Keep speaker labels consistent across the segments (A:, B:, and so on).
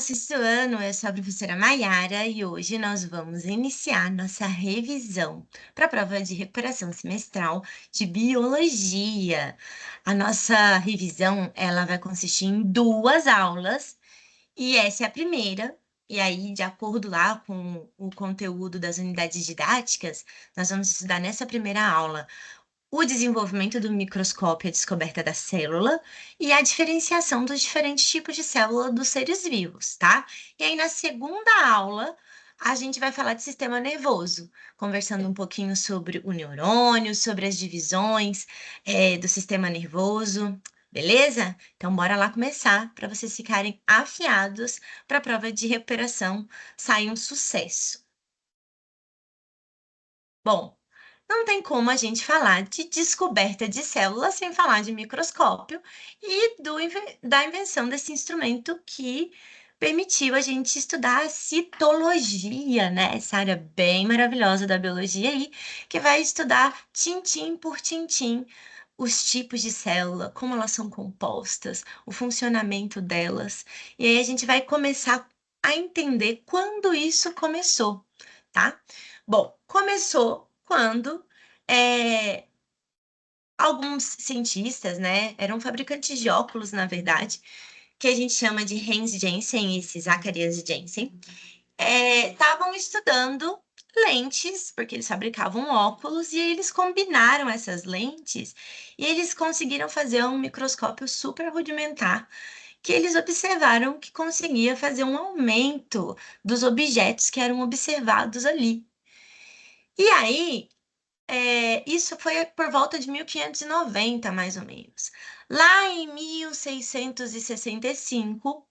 A: sexto ano, eu sou a professora Maiara e hoje nós vamos iniciar nossa revisão para a prova de recuperação semestral de biologia. A nossa revisão, ela vai consistir em 2 aulas e essa é a primeira. E aí, de acordo lá com o conteúdo das unidades didáticas, nós vamos estudar nessa primeira aula o desenvolvimento do microscópio e a descoberta da célula e a diferenciação dos diferentes tipos de célula dos seres vivos, tá? E aí, na segunda aula, a gente vai falar de sistema nervoso, conversando um pouquinho sobre o neurônio, sobre as divisões, do sistema nervoso, beleza? Então, bora lá começar, para vocês ficarem afiados para a prova de recuperação sair um sucesso. Bom, não tem como a gente falar de descoberta de células sem falar de microscópio e da invenção desse instrumento que permitiu a gente estudar a citologia, né? Essa área bem maravilhosa da biologia aí, que vai estudar tintim por tintim os tipos de célula, como elas são compostas, o funcionamento delas. E aí a gente vai começar a entender quando isso começou, tá? Bom, começou quando alguns cientistas, né, eram fabricantes de óculos, na verdade, que a gente chama de Hans Jensen e Zacharias Jensen, estavam estudando lentes, porque eles fabricavam óculos, e eles combinaram essas lentes e eles conseguiram fazer um microscópio super rudimentar, que eles observaram que conseguia fazer um aumento dos objetos que eram observados ali. E aí, isso foi por volta de 1590, mais ou menos. Lá em 1665,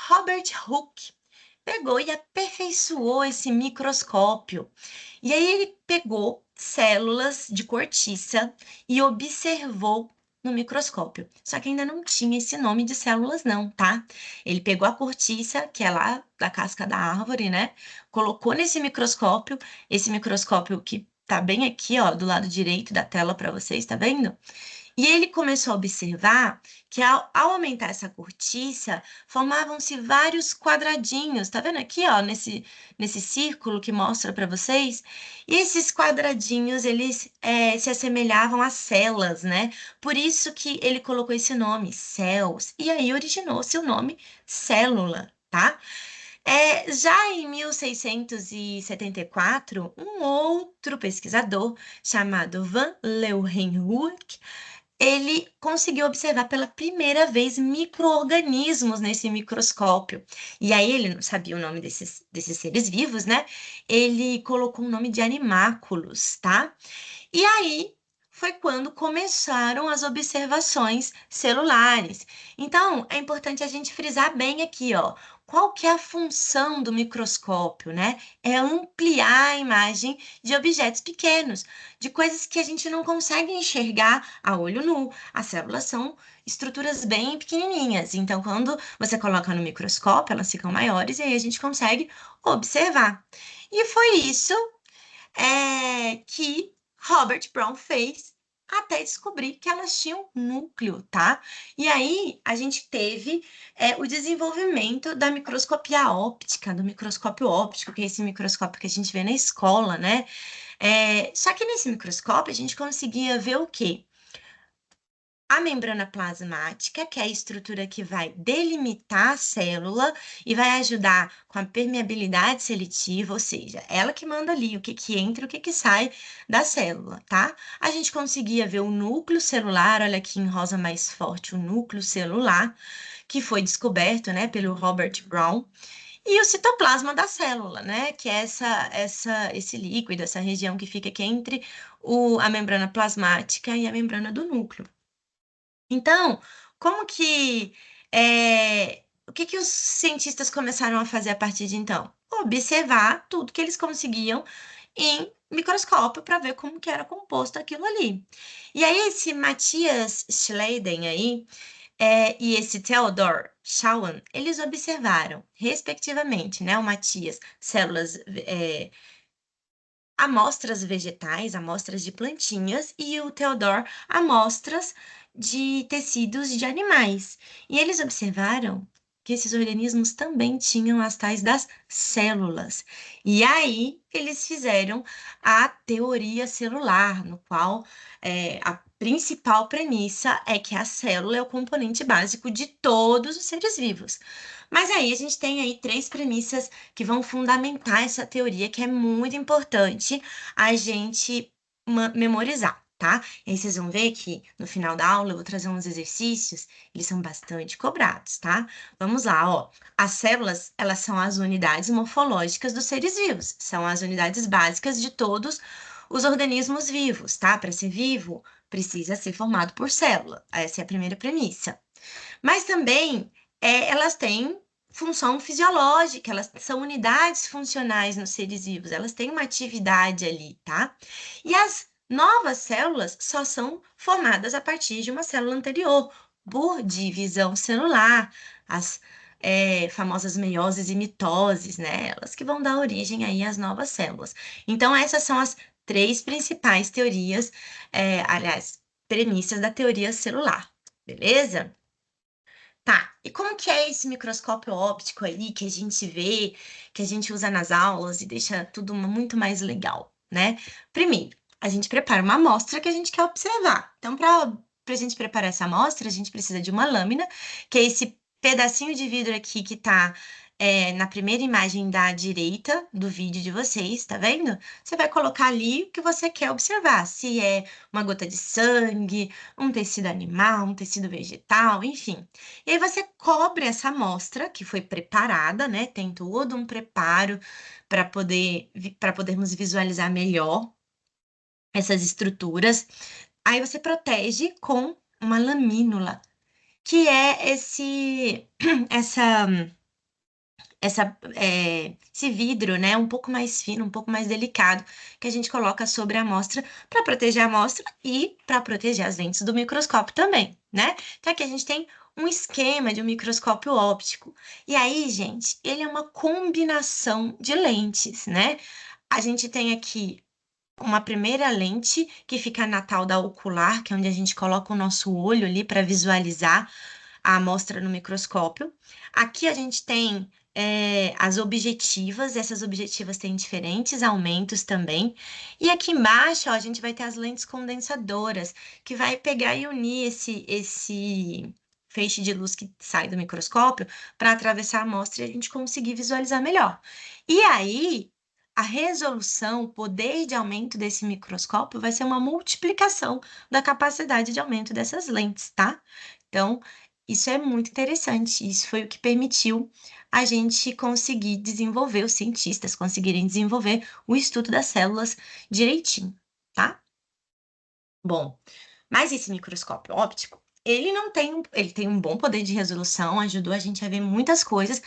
A: Robert Hooke pegou e aperfeiçoou esse microscópio. E aí ele pegou células de cortiça e observou no microscópio. Só que ainda não tinha esse nome de células não, tá? Ele pegou a cortiça, que é lá da casca da árvore, né? Colocou nesse microscópio, esse microscópio que tá bem aqui, ó, do lado direito da tela para vocês, tá vendo? E ele começou a observar que ao aumentar essa cortiça, formavam-se vários quadradinhos, tá vendo aqui, ó, nesse círculo que mostra para vocês? E esses quadradinhos, eles se assemelhavam a células, né? Por isso que ele colocou esse nome, cells, e aí originou-se o nome célula, tá? Já em 1674, um outro pesquisador chamado Van Leeuwenhoek, ele conseguiu observar pela primeira vez micro-organismos nesse microscópio. E aí ele não sabia o nome desses seres vivos, né? Ele colocou o nome de animáculos, tá? E aí foi quando começaram as observações celulares. Então, é importante a gente frisar bem aqui, ó, qual que é a função do microscópio, né? É ampliar a imagem de objetos pequenos, de coisas que a gente não consegue enxergar a olho nu. As células são estruturas bem pequenininhas, então quando você coloca no microscópio, elas ficam maiores e aí a gente consegue observar. E foi isso que Robert Brown fez até descobrir que elas tinham núcleo, tá? E aí a gente teve o desenvolvimento da microscopia óptica, do microscópio óptico, que é esse microscópio que a gente vê na escola, né? Só que nesse microscópio a gente conseguia ver o quê? A membrana plasmática, que é a estrutura que vai delimitar a célula e vai ajudar com a permeabilidade seletiva, ou seja, ela que manda ali o que que entra e o que que sai da célula, tá? A gente conseguia ver o núcleo celular, olha aqui em rosa mais forte, o núcleo celular, que foi descoberto, né, pelo Robert Brown, e o citoplasma da célula, né, que é esse líquido, essa região que fica aqui entre a membrana plasmática e a membrana do núcleo. Então, como que, o que que os cientistas começaram a fazer a partir de então? Observar tudo que eles conseguiam em microscópio para ver como que era composto aquilo ali. E aí esse Matthias Schleiden aí, e esse Theodor Schwann, eles observaram, respectivamente, né, o Matthias, células, amostras vegetais, amostras de plantinhas, e o Theodor, amostras de tecidos de animais. E eles observaram que esses organismos também tinham as tais das células. E aí eles fizeram a teoria celular, no qual a principal premissa é que a célula é o componente básico de todos os seres vivos. Mas aí a gente tem aí três premissas que vão fundamentar essa teoria, que é muito importante a gente memorizar, tá? E aí vocês vão ver que no final da aula eu vou trazer uns exercícios, eles são bastante cobrados, tá? Vamos lá, ó. As células, elas são as unidades morfológicas dos seres vivos, são as unidades básicas de todos os organismos vivos, tá? Para ser vivo, precisa ser formado por célula. Essa é a primeira premissa. Mas também elas têm função fisiológica, elas são unidades funcionais nos seres vivos, elas têm uma atividade ali, tá? E as novas células só são formadas a partir de uma célula anterior, por divisão celular, as famosas meioses e mitoses, né? Elas que vão dar origem aí às novas células. Então, essas são as três principais teorias, aliás, premissas da teoria celular, beleza? Tá, e como que é esse microscópio óptico aí que a gente vê, que a gente usa nas aulas e deixa tudo muito mais legal, né? Primeiro, a gente prepara uma amostra que a gente quer observar. Então, para a gente preparar essa amostra, a gente precisa de uma lâmina, que é esse pedacinho de vidro aqui que tá na primeira imagem da direita do vídeo de vocês, tá vendo? Você vai colocar ali o que você quer observar, se é uma gota de sangue, um tecido animal, um tecido vegetal, enfim. E aí você cobre essa amostra que foi preparada, né? Tem todo um preparo para podermos visualizar melhor essas estruturas. Aí você protege com uma lamínula, que é essa esse vidro, né, um pouco mais fino, um pouco mais delicado, que a gente coloca sobre a amostra para proteger a amostra e para proteger as lentes do microscópio também, né? Então aqui a gente tem um esquema de um microscópio óptico. E aí, gente, ele é uma combinação de lentes, né? A gente tem aqui uma primeira lente que fica na tal da ocular, que é onde a gente coloca o nosso olho ali para visualizar a amostra no microscópio. Aqui a gente tem as objetivas, essas objetivas têm diferentes aumentos também. E aqui embaixo, ó, a gente vai ter as lentes condensadoras, que vai pegar e unir esse feixe de luz que sai do microscópio para atravessar a amostra e a gente conseguir visualizar melhor. E aí, a resolução, o poder de aumento desse microscópio vai ser uma multiplicação da capacidade de aumento dessas lentes, tá? Então, isso é muito interessante. Isso foi o que permitiu a gente conseguir desenvolver, os cientistas conseguirem desenvolver o estudo das células direitinho, tá? Bom, mas esse microscópio óptico, ele não tem, ele tem um bom poder de resolução, ajudou a gente a ver muitas coisas,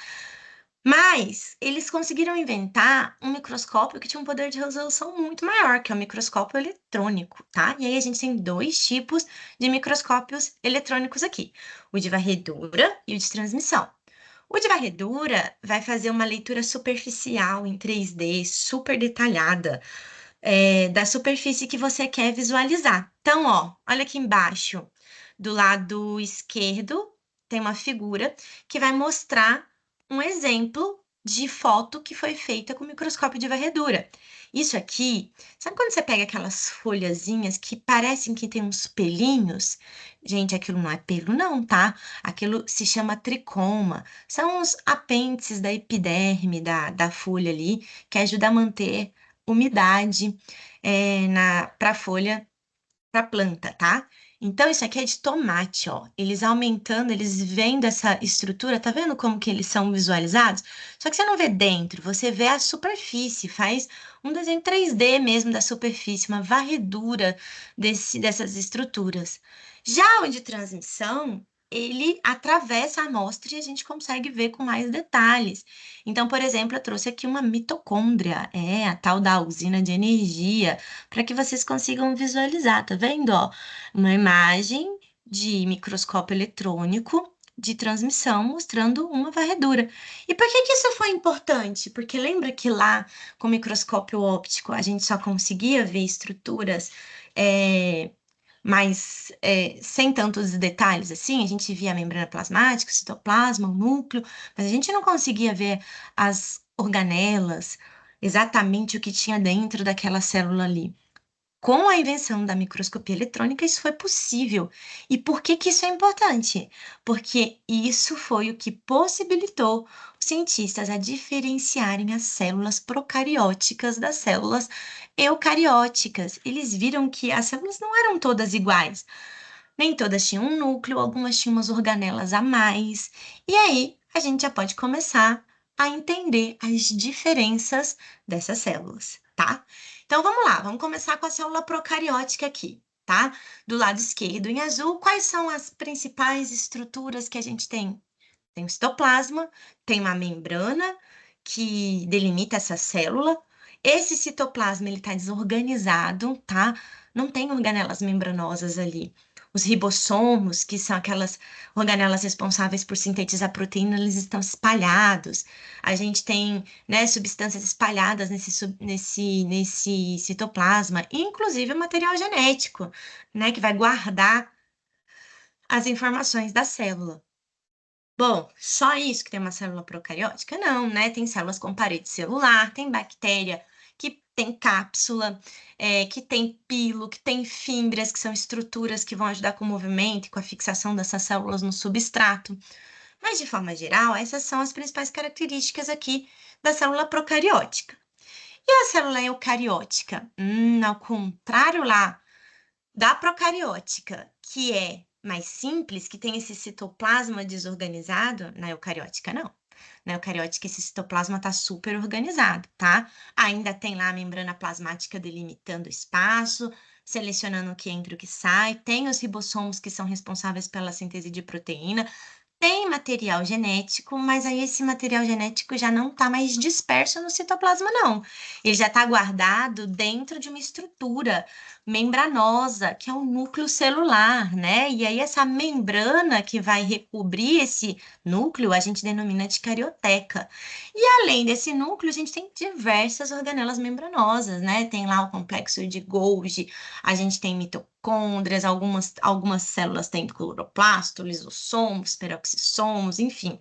A: mas eles conseguiram inventar um microscópio que tinha um poder de resolução muito maior, que é o microscópio eletrônico, tá? E aí a gente tem dois tipos de microscópios eletrônicos aqui, o de varredura e o de transmissão. O de varredura vai fazer uma leitura superficial em 3D, super detalhada, da superfície que você quer visualizar. Então, ó, olha aqui embaixo, do lado esquerdo, tem uma figura que vai mostrar um exemplo de foto que foi feita com microscópio de varredura. Isso aqui, sabe quando você pega aquelas folhazinhas que parecem que tem uns pelinhos? Gente, aquilo não é pelo, não, tá? Aquilo se chama tricoma. São os apêndices da epiderme da folha ali, que ajuda a manter umidade para a folha, para a planta, tá? Então, isso aqui é de tomate, ó. Eles aumentando, eles vendo essa estrutura, tá vendo como que eles são visualizados? Só que você não vê dentro, você vê a superfície, faz um desenho 3D mesmo da superfície, uma varredura dessas estruturas. Já o de transmissão, ele atravessa a amostra e a gente consegue ver com mais detalhes. Então, por exemplo, eu trouxe aqui uma mitocôndria, a tal da usina de energia, para que vocês consigam visualizar, tá vendo, ó? Uma imagem de microscópio eletrônico de transmissão mostrando uma varredura. E por que que isso foi importante? Porque lembra que lá com o microscópio óptico a gente só conseguia ver estruturas mas sem tantos detalhes assim, a gente via a membrana plasmática, o citoplasma, o núcleo, mas a gente não conseguia ver as organelas, exatamente o que tinha dentro daquela célula ali. Com a invenção da microscopia eletrônica, isso foi possível. E por que que isso é importante? Porque isso foi o que possibilitou os cientistas a diferenciarem as células procarióticas das células eucarióticas. Eles viram que as células não eram todas iguais. Nem todas tinham um núcleo, algumas tinham umas organelas a mais. E aí, a gente já pode começar a entender as diferenças dessas células, tá? Então vamos lá, vamos começar com a célula procariótica aqui, tá? Do lado esquerdo em azul, quais são as principais estruturas que a gente tem? Tem o citoplasma, tem uma membrana que delimita essa célula. Esse citoplasma ele está desorganizado, tá? Não tem organelas membranosas ali. Os ribossomos, que são aquelas organelas responsáveis por sintetizar proteína, eles estão espalhados. A gente tem, né, substâncias espalhadas nesse citoplasma, inclusive o material genético, né, que vai guardar as informações da célula. Bom, só isso que tem uma célula procariótica? Não, né? Tem células com parede celular, tem bactéria que tem cápsula, que tem pilo, que tem fímbrias, que são estruturas que vão ajudar com o movimento e com a fixação dessas células no substrato. Mas, de forma geral, essas são as principais características aqui da célula procariótica. E a célula eucariótica? Ao contrário lá da procariótica, que é mais simples, que tem esse citoplasma desorganizado, na eucariótica não. Na eucariótica, esse citoplasma está super organizado, tá? Ainda tem lá a membrana plasmática delimitando o espaço, selecionando o que entra e o que sai, tem os ribossomos que são responsáveis pela síntese de proteína, tem material genético, mas aí esse material genético já não está mais disperso no citoplasma, não. Ele já está guardado dentro de uma estrutura membranosa, que é o núcleo celular, né? E aí essa membrana que vai recobrir esse núcleo, a gente denomina de carioteca. E além desse núcleo, a gente tem diversas organelas membranosas, né? Tem lá o complexo de Golgi, a gente tem mitocôndrias, algumas células têm cloroplasto, lisossomos, peroxissomos, enfim.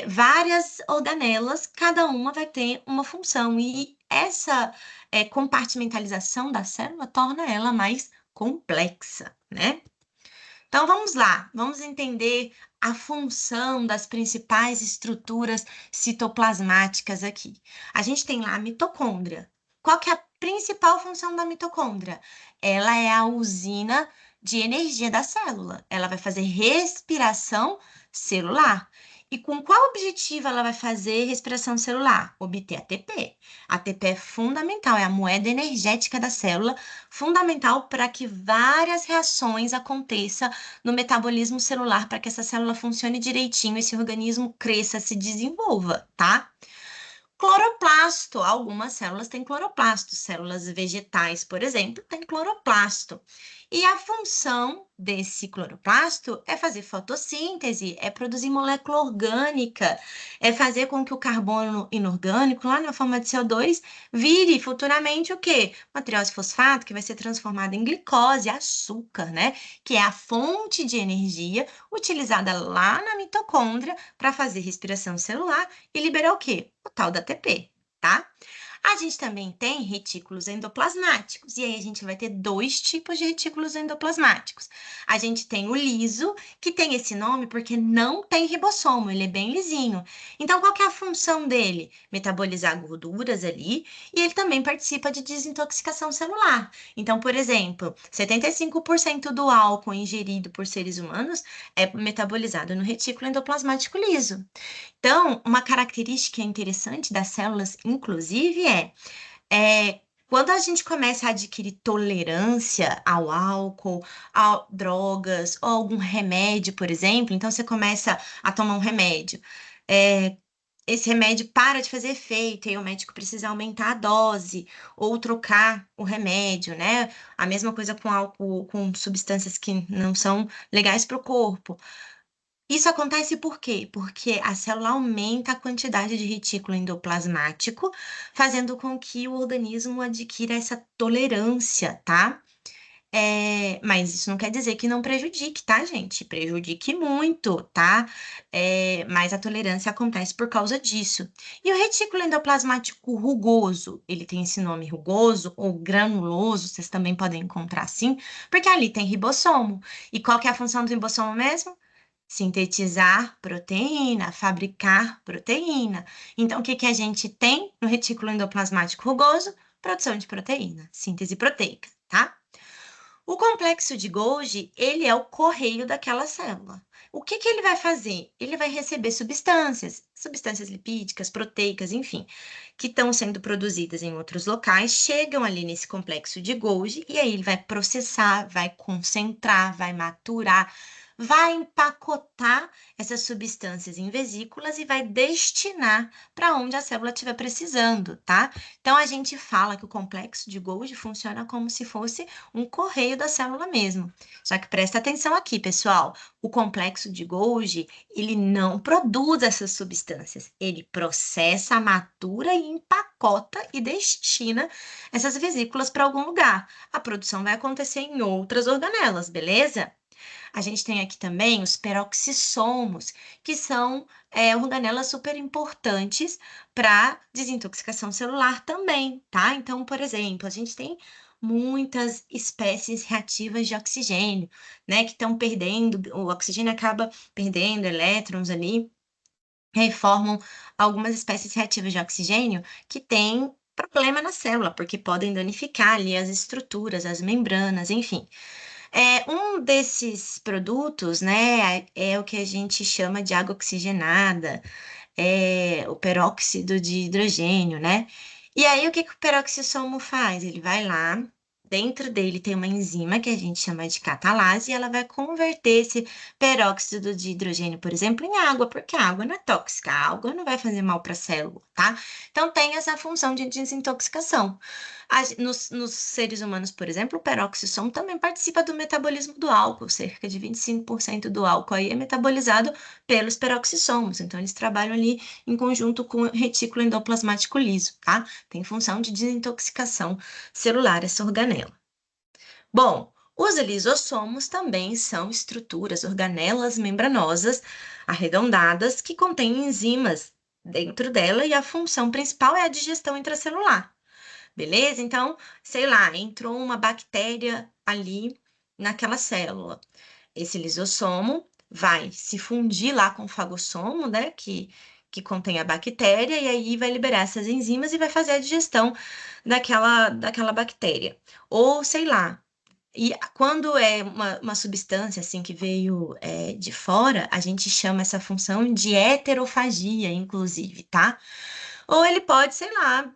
A: Várias organelas, cada uma vai ter uma função, e essa compartimentalização da célula torna ela mais complexa, né? Então vamos lá, vamos entender a função das principais estruturas citoplasmáticas aqui. A gente tem lá a mitocôndria. Qual que é a principal função da mitocôndria? Ela é a usina de energia da célula. Ela vai fazer respiração celular. E com qual objetivo ela vai fazer respiração celular? Obter ATP. ATP é fundamental, é a moeda energética da célula, fundamental para que várias reações aconteçam no metabolismo celular, para que essa célula funcione direitinho, esse organismo cresça, se desenvolva, tá? Cloroplasto, algumas células têm cloroplasto, células vegetais, por exemplo, têm cloroplasto. E a função desse cloroplasto é fazer fotossíntese, é produzir molécula orgânica, é fazer com que o carbono inorgânico, lá na forma de CO2, vire futuramente o quê? Material de fosfato, que vai ser transformado em glicose, açúcar, né? Que é a fonte de energia utilizada lá na mitocôndria para fazer respiração celular e liberar o quê? O tal da ATP, tá? A gente também tem retículos endoplasmáticos, e aí a gente vai ter dois tipos de retículos endoplasmáticos. A gente tem o liso, que tem esse nome porque não tem ribossomo, ele é bem lisinho. Então, qual que é a função dele? Metabolizar gorduras ali, e ele também participa de desintoxicação celular. Então, por exemplo, 75% do álcool ingerido por seres humanos é metabolizado no retículo endoplasmático liso. Então, uma característica interessante das células, inclusive, quando a gente começa a adquirir tolerância ao álcool, a drogas ou algum remédio, por exemplo, então você começa a tomar um remédio. Esse remédio para de fazer efeito, e aí o médico precisa aumentar a dose ou trocar o remédio, né? A mesma coisa com álcool, com substâncias que não são legais para o corpo. Isso acontece por quê? Porque a célula aumenta a quantidade de retículo endoplasmático, fazendo com que o organismo adquira essa tolerância, tá? Mas isso não quer dizer que não prejudique, tá, gente? Prejudique muito, tá? Mas a tolerância acontece por causa disso. E o retículo endoplasmático rugoso, ele tem esse nome rugoso ou granuloso, vocês também podem encontrar assim, porque ali tem ribossomo. E qual que é a função do ribossomo mesmo? Sintetizar proteína, fabricar proteína. Então, o que que a gente tem no retículo endoplasmático rugoso? Produção de proteína, síntese proteica, tá? O complexo de Golgi, ele é o correio daquela célula. O que que ele vai fazer? Ele vai receber substâncias lipídicas, proteicas, enfim, que estão sendo produzidas em outros locais, chegam ali nesse complexo de Golgi e aí ele vai processar, vai concentrar, vai maturar, vai empacotar essas substâncias em vesículas e vai destinar para onde a célula estiver precisando, tá? Então a gente fala que o complexo de Golgi funciona como se fosse um correio da célula mesmo. Só que presta atenção aqui, pessoal. O complexo de Golgi, ele não produz essas substâncias. Ele processa, matura e empacota e destina essas vesículas para algum lugar. A produção vai acontecer em outras organelas, beleza? A gente tem aqui também os peroxissomos, que são organelas super importantes para desintoxicação celular também, tá? Então, por exemplo, a gente tem muitas espécies reativas de oxigênio, né, que estão perdendo, o oxigênio acaba perdendo elétrons ali, e aí formam algumas espécies reativas de oxigênio que têm problema na célula, porque podem danificar ali as estruturas, as membranas, enfim. Um desses produtos, né, é o que a gente chama de água oxigenada, o peróxido de hidrogênio, né? E aí, o que que o peroxissomo faz? Ele vai lá, dentro dele tem uma enzima que a gente chama de catalase, e ela vai converter esse peróxido de hidrogênio, por exemplo, em água, porque a água não é tóxica, a água não vai fazer mal para a célula, tá? Então, tem essa função de desintoxicação. Nos seres humanos, por exemplo, o peroxissomo também participa do metabolismo do álcool, cerca de 25% do álcool aí é metabolizado pelos peroxissomos, então eles trabalham ali em conjunto com o retículo endoplasmático liso, tá? Tem função de desintoxicação celular essa organela. Bom, os lisossomos também são estruturas, organelas membranosas arredondadas que contêm enzimas dentro dela e a função principal é a digestão intracelular. Beleza? Então, sei lá, entrou uma bactéria ali naquela célula. Esse lisossomo vai se fundir lá com o fagossomo, né, que contém a bactéria, e aí vai liberar essas enzimas e vai fazer a digestão daquela bactéria. Ou, sei lá, e quando é uma substância assim que veio de fora, a gente chama essa função de heterofagia, inclusive, tá? Ou ele pode, sei lá,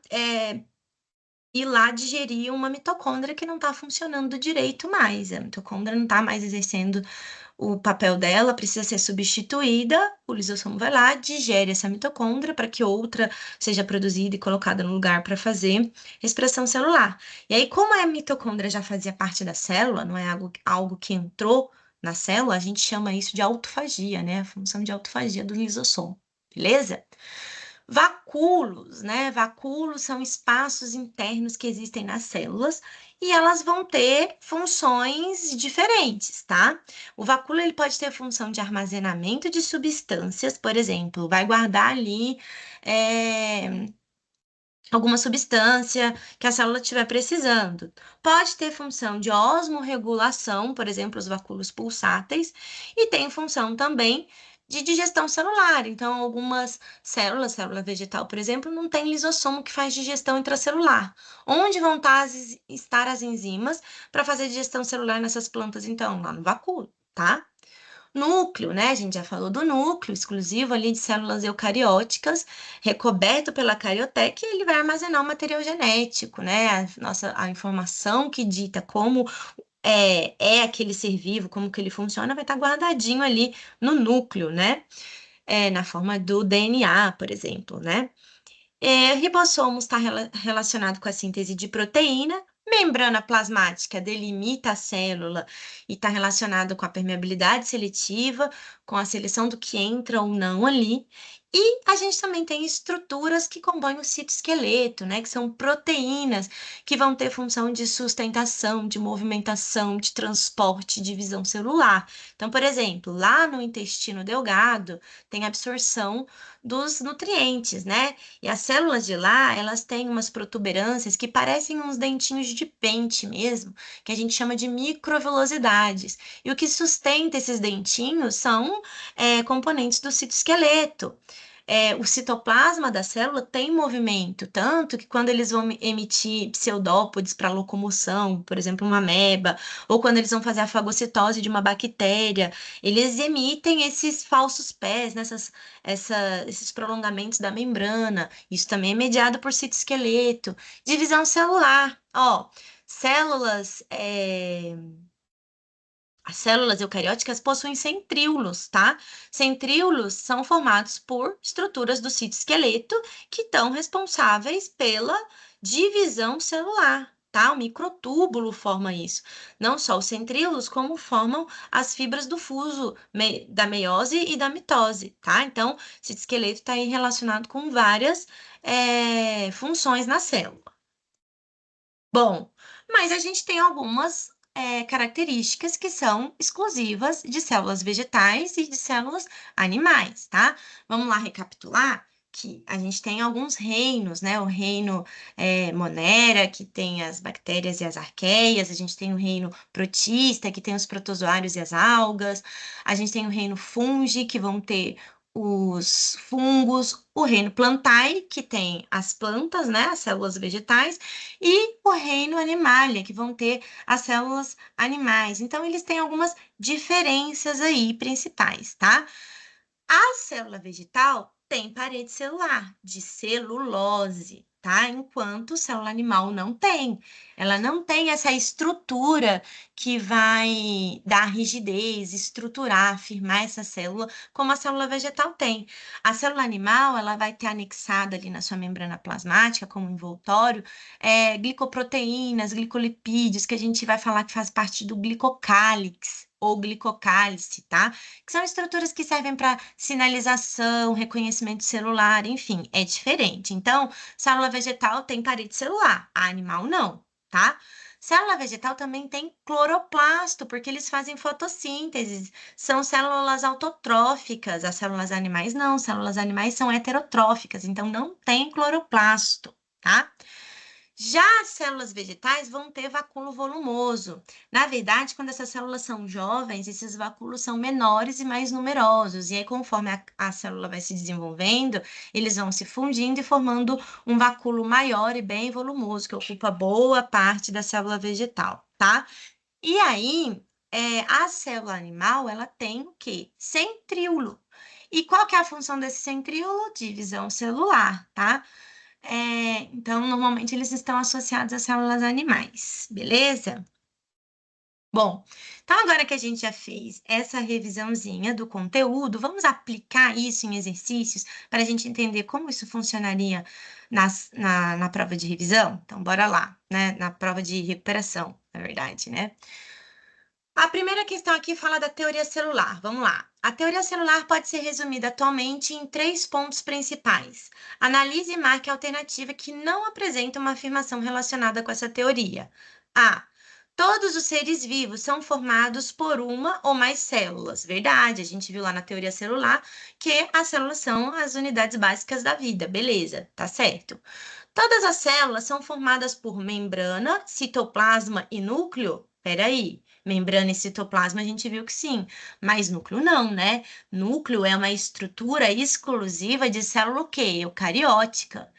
A: ir lá digerir uma mitocôndria que não está funcionando direito mais. A mitocôndria não está mais exercendo o papel dela, precisa ser substituída. O lisossomo vai lá, digere essa mitocôndria para que outra seja produzida e colocada no lugar para fazer respiração celular. E aí, como a mitocôndria já fazia parte da célula, não é algo que entrou na célula, a gente chama isso de autofagia, né? A função de autofagia do lisossomo. Beleza? Vacúolos, né? Vacúolos são espaços internos que existem nas células e elas vão ter funções diferentes, tá? O vacúolo ele pode ter função de armazenamento de substâncias, por exemplo, vai guardar ali alguma substância que a célula estiver precisando. Pode ter função de osmorregulação, por exemplo, os vacúolos pulsáteis, e tem função também de digestão celular. Então, algumas células, célula vegetal, por exemplo, não tem lisossomo que faz digestão intracelular. Onde vão estar as enzimas para fazer digestão celular nessas plantas, então? Lá no vacúolo, tá? Núcleo, né? A gente já falou do núcleo, exclusivo ali de células eucarióticas, recoberto pela carioteca, e ele vai armazenar o material genético, né? A informação que dita como é aquele ser vivo, como que ele funciona, vai estar guardadinho ali no núcleo, né? Na forma do DNA, por exemplo, né? Ribossomos está relacionado com a síntese de proteína, membrana plasmática delimita a célula e está relacionado com a permeabilidade seletiva, com a seleção do que entra ou não ali. E a gente também tem estruturas que compõem o citoesqueleto, né? Que são proteínas que vão ter função de sustentação, de movimentação, de transporte, divisão celular. Então, por exemplo, lá no intestino delgado tem absorção dos nutrientes, né? E as células de lá, elas têm umas protuberâncias que parecem uns dentinhos de pente mesmo, que a gente chama de microvilosidades. E o que sustenta esses dentinhos são componentes do citoesqueleto. O citoplasma da célula tem movimento, tanto que quando eles vão emitir pseudópodes para locomoção, por exemplo, uma ameba, ou quando eles vão fazer a fagocitose de uma bactéria, eles emitem esses falsos pés, esses prolongamentos da membrana. Isso também é mediado por citoesqueleto. Divisão celular, ó, células. As células eucarióticas possuem centríolos, tá? Centríolos são formados por estruturas do citoesqueleto que estão responsáveis pela divisão celular, tá? O microtúbulo forma isso. Não só os centríolos, como formam as fibras do fuso da meiose e da mitose, tá? Então, o citoesqueleto está aí relacionado com várias funções na célula. Bom, mas a gente tem algumas características que são exclusivas de células vegetais e de células animais, tá? Vamos lá recapitular que a gente tem alguns reinos, né? O reino Monera, que tem as bactérias e as arqueias, a gente tem o reino protista, que tem os protozoários e as algas, a gente tem o reino fungi, que vão ter os fungos, o reino plantae, que tem as plantas, né? As células vegetais, e o reino animalia, que vão ter as células animais. Então, eles têm algumas diferenças aí principais, tá? A célula vegetal tem parede celular de celulose, tá? Enquanto célula animal não tem. Ela não tem essa estrutura que vai dar rigidez, estruturar, firmar essa célula, como a célula vegetal tem. A célula animal, ela vai ter anexada ali na sua membrana plasmática, como envoltório, glicoproteínas, glicolipídios, que a gente vai falar que faz parte do glicocálix ou glicocálice, tá? Que são estruturas que servem para sinalização, reconhecimento celular, enfim, é diferente. Então, célula vegetal tem parede celular, a animal não, tá? Célula vegetal também tem cloroplasto, porque eles fazem fotossíntese, são células autotróficas, as células animais não, células animais são heterotróficas, então não tem cloroplasto, tá? Já as células vegetais vão ter vacúolo volumoso. Na verdade, quando essas células são jovens, esses vacúolos são menores e mais numerosos. E aí, conforme a célula vai se desenvolvendo, eles vão se fundindo e formando um vacúolo maior e bem volumoso, que ocupa boa parte da célula vegetal, tá? E aí, a célula animal, ela tem o quê? Centríolo. E qual que é a função desse centríolo? Divisão celular, tá? Então, normalmente eles estão associados às células animais, beleza? Bom, então agora que a gente já fez essa revisãozinha do conteúdo, vamos aplicar isso em exercícios para a gente entender como isso funcionaria na prova de revisão? Então, bora lá, né? Na prova de recuperação, na verdade, né? A primeira questão aqui fala da teoria celular. Vamos lá. A teoria celular pode ser resumida atualmente em 3 pontos principais. Analise e marque a alternativa que não apresenta uma afirmação relacionada com essa teoria. A. Todos os seres vivos são formados por uma ou mais células. Verdade, a gente viu lá na teoria celular que as células são as unidades básicas da vida. Beleza, tá certo. Todas as células são formadas por membrana, citoplasma e núcleo? Peraí, membrana e citoplasma a gente viu que sim, mas núcleo não, né? Núcleo é uma estrutura exclusiva de célula o quê? Eucariótica.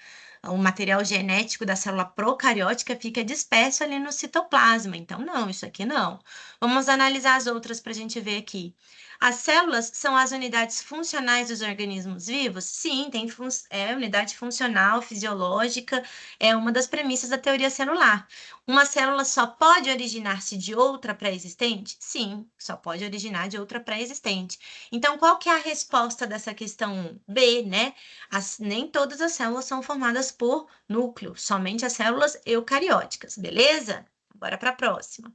A: O material genético da célula procariótica fica disperso ali no citoplasma, então não, isso aqui não. Vamos analisar as outras para a gente ver aqui. As células são as unidades funcionais dos organismos vivos? Sim, tem unidade funcional, fisiológica, é uma das premissas da teoria celular. Uma célula só pode originar-se de outra pré-existente? Sim, só pode originar de outra pré-existente. Então, qual que é a resposta dessa questão 1? B, né? Nem todas as células são formadas por núcleo, somente as células eucarióticas, beleza? Bora para a próxima.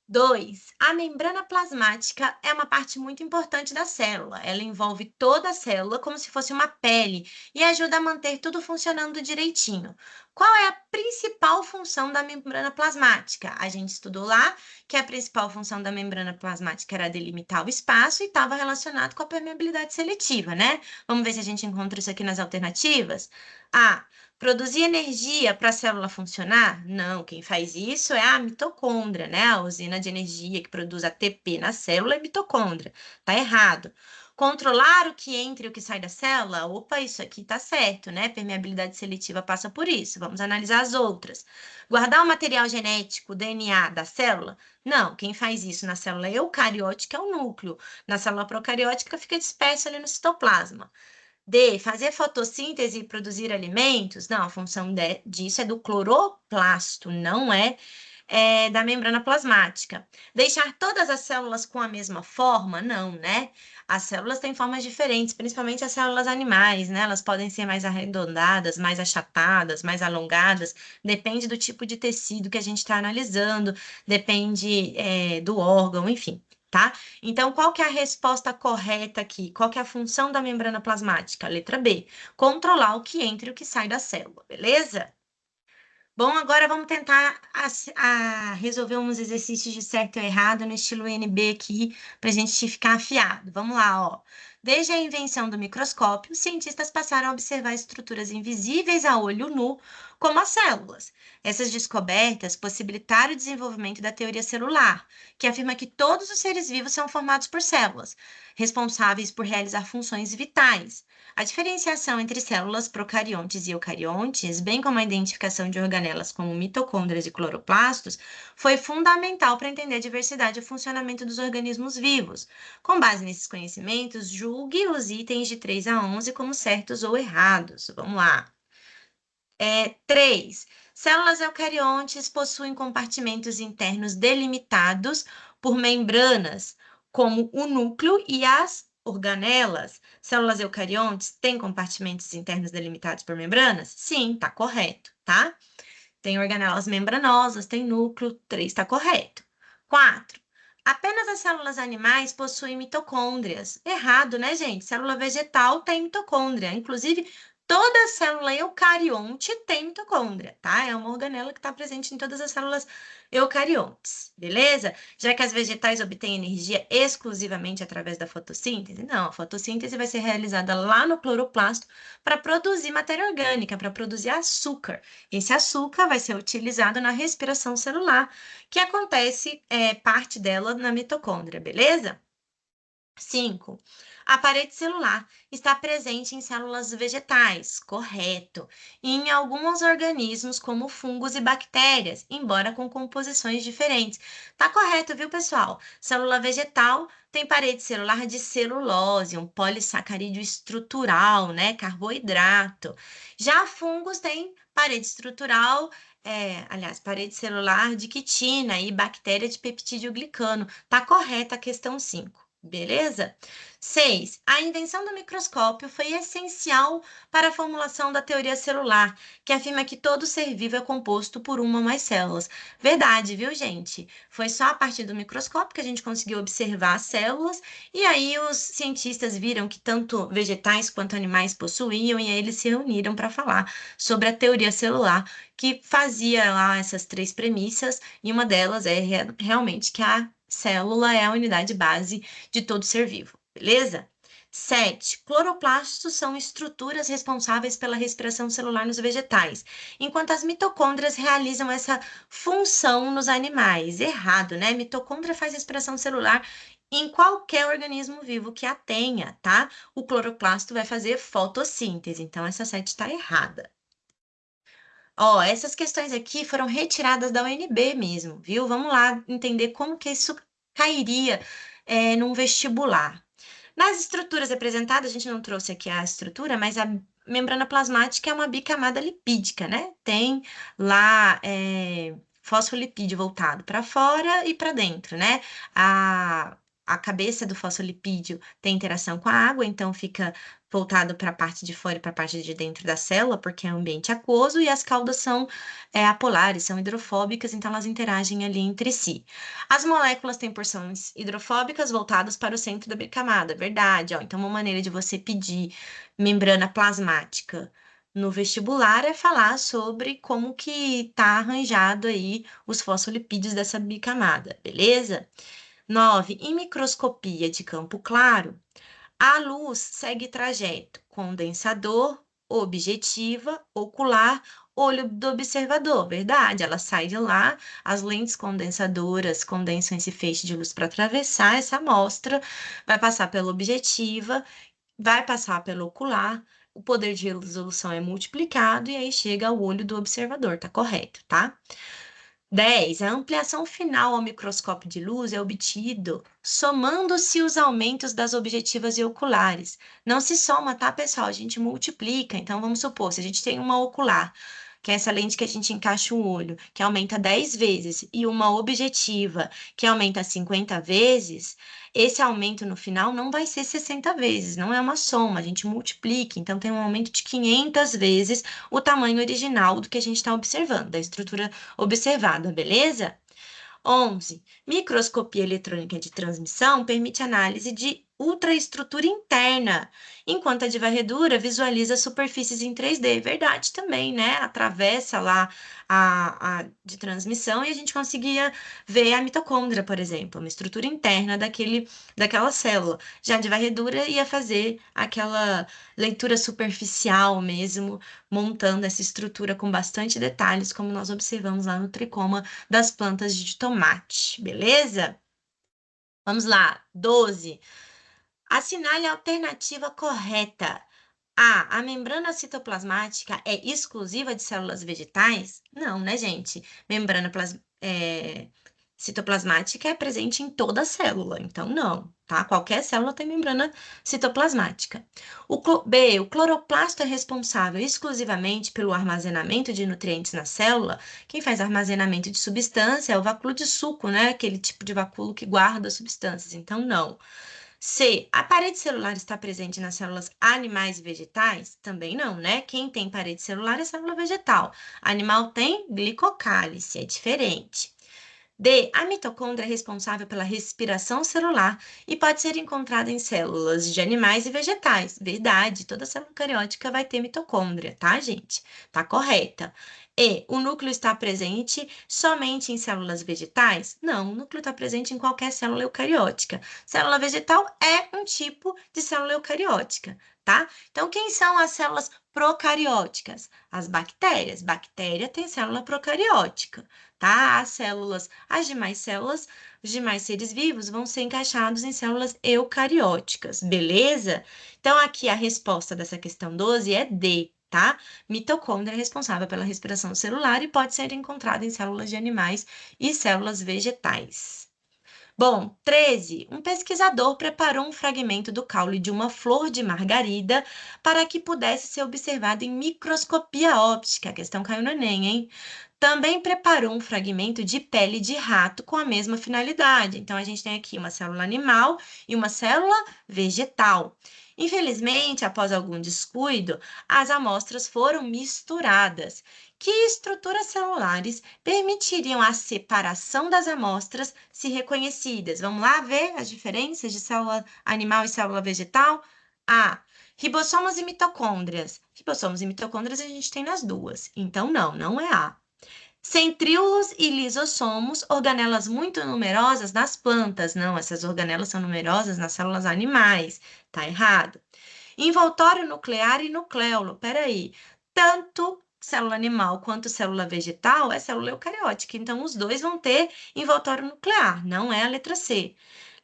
A: 2. A membrana plasmática é uma parte muito importante da célula. Ela envolve toda a célula como se fosse uma pele e ajuda a manter tudo funcionando direitinho. Qual é a principal função da membrana plasmática? A gente estudou lá que a principal função da membrana plasmática era delimitar o espaço e estava relacionado com a permeabilidade seletiva, né? Vamos ver se a gente encontra isso aqui nas alternativas. A. Produzir energia para a célula funcionar? Não, quem faz isso é a mitocôndria, né? A usina de energia que produz ATP na célula é mitocôndria. Tá errado. Controlar o que entra e o que sai da célula? Opa, isso aqui tá certo, né? Permeabilidade seletiva passa por isso. Vamos analisar as outras. Guardar o material genético, o DNA da célula? Não, quem faz isso na célula eucariótica é o núcleo. Na célula procariótica fica disperso ali no citoplasma. D, fazer fotossíntese e produzir alimentos? Não, a função disso é do cloroplasto, não da membrana plasmática. Deixar todas as células com a mesma forma? Não, né? As células têm formas diferentes, principalmente as células animais, né? Elas podem ser mais arredondadas, mais achatadas, mais alongadas, depende do tipo de tecido que a gente está analisando, depende, do órgão, enfim. Tá? Então, qual que é a resposta correta aqui? Qual que é a função da membrana plasmática? Letra B, controlar o que entra e o que sai da célula, beleza? Bom, agora vamos tentar resolver uns exercícios de certo e errado no estilo NB aqui, para a gente ficar afiado. Vamos lá, ó. Desde a invenção do microscópio, os cientistas passaram a observar estruturas invisíveis a olho nu, como as células. Essas descobertas possibilitaram o desenvolvimento da teoria celular, que afirma que todos os seres vivos são formados por células, responsáveis por realizar funções vitais. A diferenciação entre células procariontes e eucariontes, bem como a identificação de organelas como mitocôndrias e cloroplastos, foi fundamental para entender a diversidade e o funcionamento dos organismos vivos. Com base nesses conhecimentos, julgue os itens de 3 a 11 como certos ou errados. Vamos lá. 3. Células eucariontes possuem compartimentos internos delimitados por membranas, como o núcleo e as organelas. Células eucariontes têm compartimentos internos delimitados por membranas? Sim, tá correto, tá? Tem organelas membranosas, tem núcleo, 3 está correto. 4. Apenas as células animais possuem mitocôndrias. Errado, né, gente? Célula vegetal tem mitocôndria. Inclusive, toda célula eucarionte tem mitocôndria, tá? É uma organela que está presente em todas as células eucariontes, beleza? Já que as vegetais obtêm energia exclusivamente através da fotossíntese? Não, a fotossíntese vai ser realizada lá no cloroplasto para produzir matéria orgânica, para produzir açúcar. Esse açúcar vai ser utilizado na respiração celular, que acontece, parte dela na mitocôndria, beleza? 5. A parede celular está presente em células vegetais, correto, e em alguns organismos, como fungos e bactérias, embora com composições diferentes. Tá correto, viu, pessoal? Célula vegetal tem parede celular de celulose, um polissacarídeo estrutural, né? Carboidrato. Já fungos têm parede estrutural, aliás, parede celular de quitina e bactéria de peptídeo glicano. Tá correta a questão 5. Beleza? 6. A invenção do microscópio foi essencial para a formulação da teoria celular, que afirma que todo ser vivo é composto por uma ou mais células. Verdade, viu, gente? Foi só a partir do microscópio que a gente conseguiu observar as células, e aí os cientistas viram que tanto vegetais quanto animais possuíam, e aí eles se reuniram para falar sobre a teoria celular, que fazia lá essas 3 premissas, e uma delas é realmente que a célula é a unidade base de todo ser vivo, beleza? 7. Cloroplastos são estruturas responsáveis pela respiração celular nos vegetais, enquanto as mitocôndrias realizam essa função nos animais. Errado, né? Mitocôndria faz respiração celular em qualquer organismo vivo que a tenha, tá? O cloroplasto vai fazer fotossíntese, então essa 7 está errada. Ó, essas questões aqui foram retiradas da UNB mesmo, viu? Vamos lá entender como que isso cairia, num vestibular. Nas estruturas apresentadas, a gente não trouxe aqui a estrutura, mas a membrana plasmática é uma bicamada lipídica, né? Tem lá, fosfolipídio voltado para fora e para dentro, né? A a cabeça do fosfolipídio tem interação com a água, então fica voltado para a parte de fora e para a parte de dentro da célula, porque é um ambiente aquoso, e as caudas são apolares, são hidrofóbicas, então elas interagem ali entre si. As moléculas têm porções hidrofóbicas voltadas para o centro da bicamada, verdade, ó. Então, uma maneira de você pedir membrana plasmática no vestibular é falar sobre como que tá arranjado aí os fosfolipídios dessa bicamada, beleza? 9. Em microscopia de campo claro, a luz segue trajeto condensador, objetiva, ocular, olho do observador. Verdade, ela sai de lá, as lentes condensadoras condensam esse feixe de luz para atravessar essa amostra, vai passar pela objetiva, vai passar pelo ocular, o poder de resolução é multiplicado e aí chega ao olho do observador, tá correto, tá? 10. A ampliação final ao microscópio de luz é obtido somando-se os aumentos das objetivas e oculares. Não se soma, tá, pessoal? A gente multiplica. Então, vamos supor, se a gente tem uma ocular, que é essa lente que a gente encaixa o olho, que aumenta 10 vezes, e uma objetiva, que aumenta 50 vezes, esse aumento no final não vai ser 60 vezes, não é uma soma, a gente multiplica. Então, tem um aumento de 500 vezes o tamanho original do que a gente está observando, da estrutura observada, beleza? 11. Microscopia eletrônica de transmissão permite análise de ultraestrutura interna, enquanto a de varredura visualiza superfícies em 3D. Verdade também, né? Atravessa lá a de transmissão e a gente conseguia ver a mitocôndria, por exemplo, uma estrutura interna daquela célula. Já a de varredura ia fazer aquela leitura superficial mesmo, montando essa estrutura com bastante detalhes, como nós observamos lá no tricoma das plantas de tomate, beleza? Vamos lá, 12. Assinale a alternativa correta. A membrana citoplasmática é exclusiva de células vegetais? Não, né, gente? Membrana citoplasmática é presente em toda a célula, então não, tá? Qualquer célula tem membrana citoplasmática. B, o cloroplasto é responsável exclusivamente pelo armazenamento de nutrientes na célula. Quem faz armazenamento de substância é o vacúolo de suco, né? Aquele tipo de vacúolo que guarda substâncias, então não. C, a parede celular está presente nas células animais e vegetais? Também não, né? Quem tem parede celular é célula vegetal. Animal tem glicocálice, é diferente. D. A mitocôndria é responsável pela respiração celular e pode ser encontrada em células de animais e vegetais. Verdade, toda célula eucariótica vai ter mitocôndria, tá, gente? Tá correta. E. O núcleo está presente somente em células vegetais? Não, o núcleo está presente em qualquer célula eucariótica. Célula vegetal é um tipo de célula eucariótica, tá? Então, quem são as células procarióticas? As bactérias. Bactéria tem célula procariótica, tá? As demais células, os demais seres vivos vão ser encaixados em células eucarióticas, beleza? Então, aqui a resposta dessa questão 12 é D, tá? Mitocôndria é responsável pela respiração celular e pode ser encontrada em células de animais e células vegetais. Bom, 13. Um pesquisador preparou um fragmento do caule de uma flor de margarida para que pudesse ser observado em microscopia óptica. A questão caiu no Enem, hein? Também preparou um fragmento de pele de rato com a mesma finalidade. Então, a gente tem aqui uma célula animal e uma célula vegetal. Infelizmente, após algum descuido, as amostras foram misturadas. Que estruturas celulares permitiriam a separação das amostras se reconhecidas? Vamos lá ver as diferenças de célula animal e célula vegetal? A. Ribossomos e mitocôndrias. Ribossomos e mitocôndrias a gente tem nas duas. Então, não é A. Centríolos e lisossomos, organelas muito numerosas nas plantas. Não, essas organelas são numerosas nas células animais. Tá errado. Envoltório nuclear e nucleolo. Peraí. Tanto célula animal quanto célula vegetal é célula eucariótica. Então, os dois vão ter envoltório nuclear. Não é a letra C.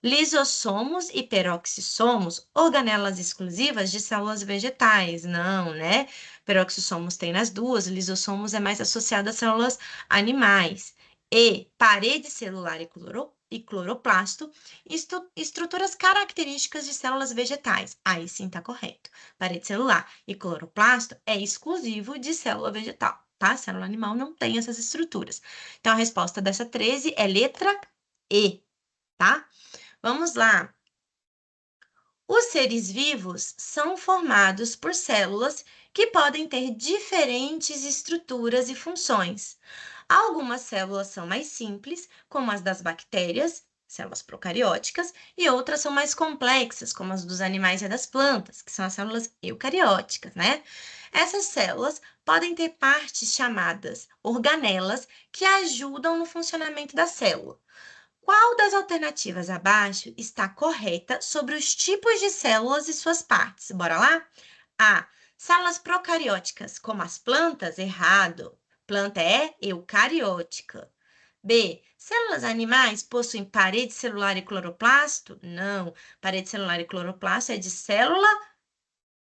A: Lisossomos e peroxissomos, organelas exclusivas de células vegetais. Não, né? Peroxissomos tem nas duas, lisossomos é mais associado a células animais. E parede celular e cloroplasto, estruturas características de células vegetais. Aí sim está correto. Parede celular e cloroplasto é exclusivo de célula vegetal, tá? Célula animal não tem essas estruturas. Então, a resposta dessa 13 é letra E, tá? Vamos lá. Os seres vivos são formados por células que podem ter diferentes estruturas e funções. Algumas células são mais simples, como as das bactérias, células procarióticas, e outras são mais complexas, como as dos animais e das plantas, que são as células eucarióticas, né? Essas células podem ter partes chamadas organelas que ajudam no funcionamento da célula. Qual das alternativas abaixo está correta sobre os tipos de células e suas partes? Bora lá? A. Células procarióticas, como as plantas, errado. Planta é eucariótica. B. Células animais possuem parede celular e cloroplasto? Não. Parede celular e cloroplasto é de célula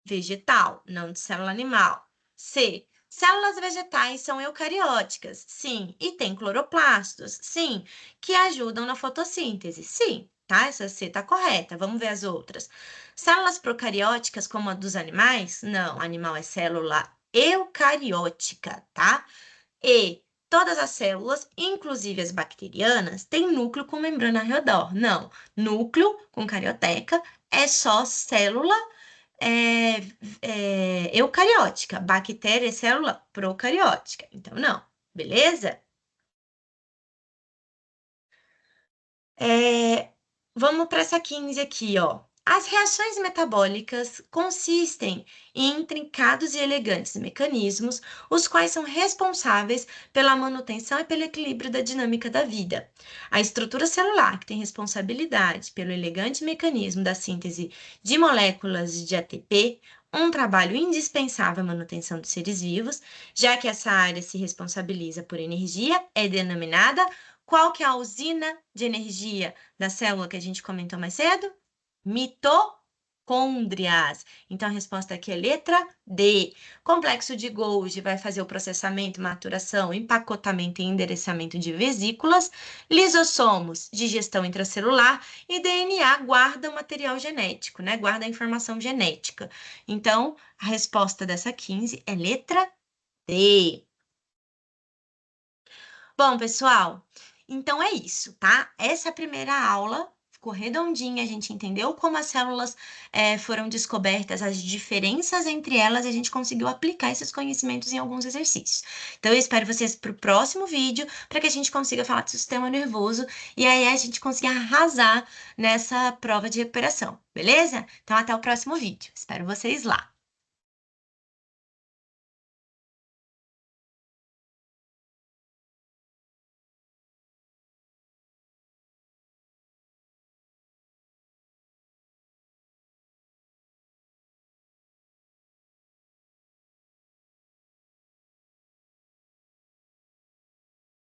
A: vegetal, não de célula animal. C. Células vegetais são eucarióticas? Sim. E tem cloroplastos? Sim. Que ajudam na fotossíntese? Sim. Tá? Essa C está correta. Vamos ver as outras. Células procarióticas, como a dos animais? Não. Animal é célula eucariótica, tá? E todas as células, inclusive as bacterianas, têm núcleo com membrana ao redor. Não. Núcleo com carioteca é só célula eucariótica. Bactéria é célula procariótica. Então, não. Beleza? É, vamos para essa 15 aqui, ó. As reações metabólicas consistem em intrincados e elegantes mecanismos, os quais são responsáveis pela manutenção e pelo equilíbrio da dinâmica da vida. A estrutura celular, que tem responsabilidade pelo elegante mecanismo da síntese de moléculas de ATP, um trabalho indispensável à manutenção dos seres vivos, já que essa área se responsabiliza por energia, é denominada qual que é a usina de energia da célula que a gente comentou mais cedo? Mitocôndrias. Então, a resposta aqui é letra D. Complexo de Golgi vai fazer o processamento, maturação, empacotamento e endereçamento de vesículas. Lisossomos, digestão intracelular. E DNA guarda o material genético, né? Guarda a informação genética. Então, a resposta dessa 15 é letra D. Bom, pessoal, então é isso, tá? Essa primeira aula ficou redondinha, a gente entendeu como as células foram descobertas, as diferenças entre elas, e a gente conseguiu aplicar esses conhecimentos em alguns exercícios. Então, eu espero vocês para o próximo vídeo, para que a gente consiga falar do sistema nervoso e aí a gente consiga arrasar nessa prova de recuperação, beleza? Então, até o próximo vídeo. Espero vocês lá.